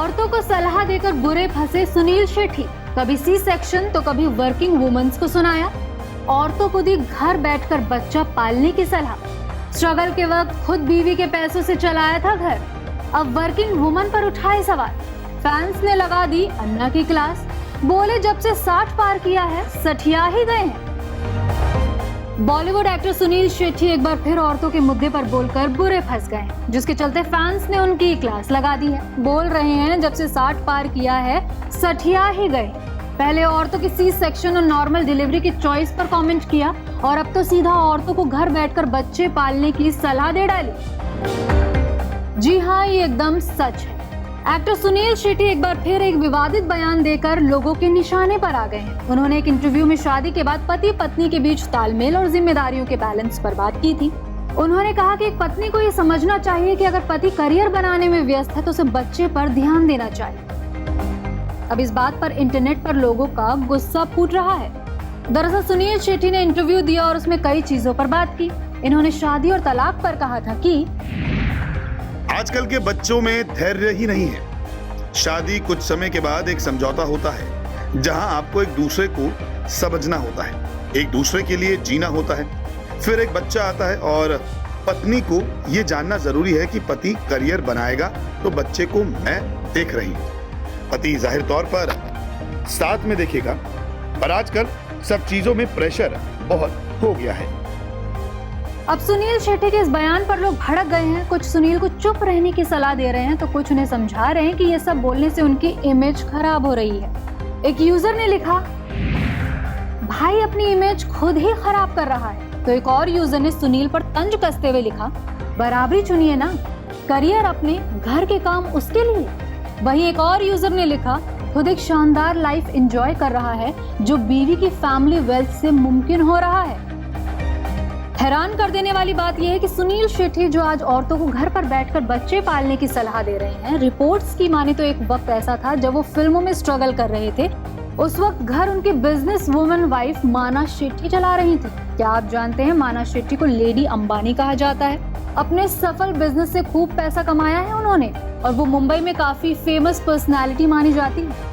औरतों को सलाह देकर बुरे फंसे सुनील शेट्टी। कभी सी सेक्शन तो कभी वर्किंग वुमेन्स को सुनाया। औरतों को दी घर बैठकर बच्चा पालने की सलाह। स्ट्रगल के वक्त खुद बीवी के पैसों से चलाया था घर। अब वर्किंग वुमन पर उठाए सवाल। फैंस ने लगा दी अन्ना की क्लास। बोले जब से 60 पार किया है सठिया ही गए हैं। बॉलीवुड एक्टर सुनील शेट्टी एक बार फिर औरतों के मुद्दे पर बोलकर बुरे फंस गए, जिसके चलते फैंस ने उनकी क्लास लगा दी है। बोल रहे हैं जब से 60 पार किया है सठिया ही गए। पहले औरतों की सी सेक्शन और नॉर्मल डिलीवरी की चॉइस पर कमेंट किया और अब तो सीधा औरतों को घर बैठकर बच्चे पालने की सलाह दे डाली। जी हाँ, ये एकदम सच है। एक्टर सुनील शेट्टी एक बार फिर एक विवादित बयान देकर लोगों के निशाने पर आ गए हैं। उन्होंने एक इंटरव्यू में शादी के बाद पति पत्नी के बीच तालमेल और जिम्मेदारियों के बैलेंस पर बात की थी। उन्होंने कहा कि एक पत्नी को ये समझना चाहिए कि अगर पति करियर बनाने में व्यस्त है तो उसे बच्चे पर ध्यान देना चाहिए। अब इस बात पर इंटरनेट पर लोगों का गुस्सा फूट रहा है। दरअसल सुनील शेट्टी ने इंटरव्यू दिया और उसमें कई चीजों पर बात की। इन्होंने शादी और तलाक पर कहा था कि आजकल के बच्चों में धैर्य ही नहीं है। शादी कुछ समय के बाद एक समझौता होता है, जहां आपको एक दूसरे को समझना होता है, एक दूसरे के लिए जीना होता है। फिर एक बच्चा आता है और पत्नी को यह जानना जरूरी है कि पति करियर बनाएगा तो बच्चे को मैं देख रही हूं। पति जाहिर तौर पर साथ में देखेगा, पर आजकल सब चीजों में प्रेशर बहुत हो गया है। अब सुनील शेट्टी के इस बयान पर लोग भड़क गए हैं। कुछ सुनील को चुप रहने की सलाह दे रहे हैं तो कुछ उन्हें समझा रहे हैं कि ये सब बोलने से उनकी इमेज खराब हो रही है। एक यूजर ने लिखा, भाई अपनी इमेज खुद ही खराब कर रहा है। तो एक और यूजर ने सुनील पर तंज कसते हुए लिखा, बराबरी चुनिए ना, करियर अपने, घर के काम उसके लिए। वहीं एक और यूजर ने लिखा, खुद एक शानदार लाइफ एंजॉय कर रहा है जो बीवी की फैमिली वेल्थ से मुमकिन हो रहा है। हैरान कर देने वाली बात यह है कि सुनील शेट्टी जो आज औरतों को घर पर बैठकर बच्चे पालने की सलाह दे रहे हैं, रिपोर्ट्स की माने तो एक वक्त ऐसा था जब वो फिल्मों में स्ट्रगल कर रहे थे। उस वक्त घर उनकी बिजनेस वुमन वाइफ माना शेट्टी चला रही थी। क्या आप जानते हैं माना शेट्टी को लेडी अंबानी कहा जाता है। अपने सफल बिजनेस से खूब पैसा कमाया है उन्होंने और वो मुंबई में काफी फेमस पर्सनैलिटी मानी जाती है।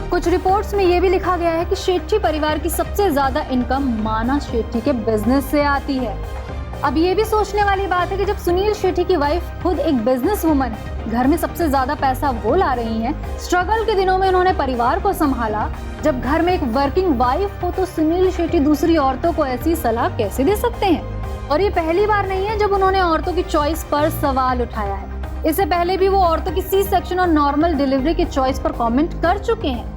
कुछ रिपोर्ट्स में यह भी लिखा गया है कि शेट्टी परिवार की सबसे ज्यादा इनकम माना शेट्टी के बिजनेस से आती है। अब ये भी सोचने वाली बात है कि जब सुनील शेट्टी की वाइफ खुद एक बिजनेस वुमन है, घर में सबसे ज्यादा पैसा वो ला रही हैं, स्ट्रगल के दिनों में उन्होंने परिवार को संभाला। जब घर में एक वर्किंग वाइफ हो तो सुनील शेट्टी दूसरी औरतों को ऐसी सलाह कैसे दे सकते हैं? और ये पहली बार नहीं है जब उन्होंने औरतों की चॉइस पर सवाल उठाया है। इससे पहले भी वो औरतों की सी सेक्शन और नॉर्मल डिलीवरी की चॉइस पर कॉमेंट कर चुके हैं।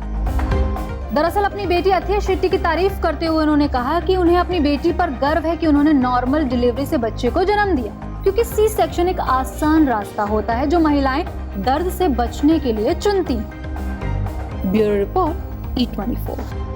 दरअसल अपनी बेटी अथिया शेट्टी की तारीफ करते हुए उन्होंने कहा कि उन्हें अपनी बेटी पर गर्व है कि उन्होंने नॉर्मल डिलीवरी से बच्चे को जन्म दिया, क्योंकि सी सेक्शन एक आसान रास्ता होता है जो महिलाएं दर्द से बचने के लिए चुनती हैं। Bureau report E24।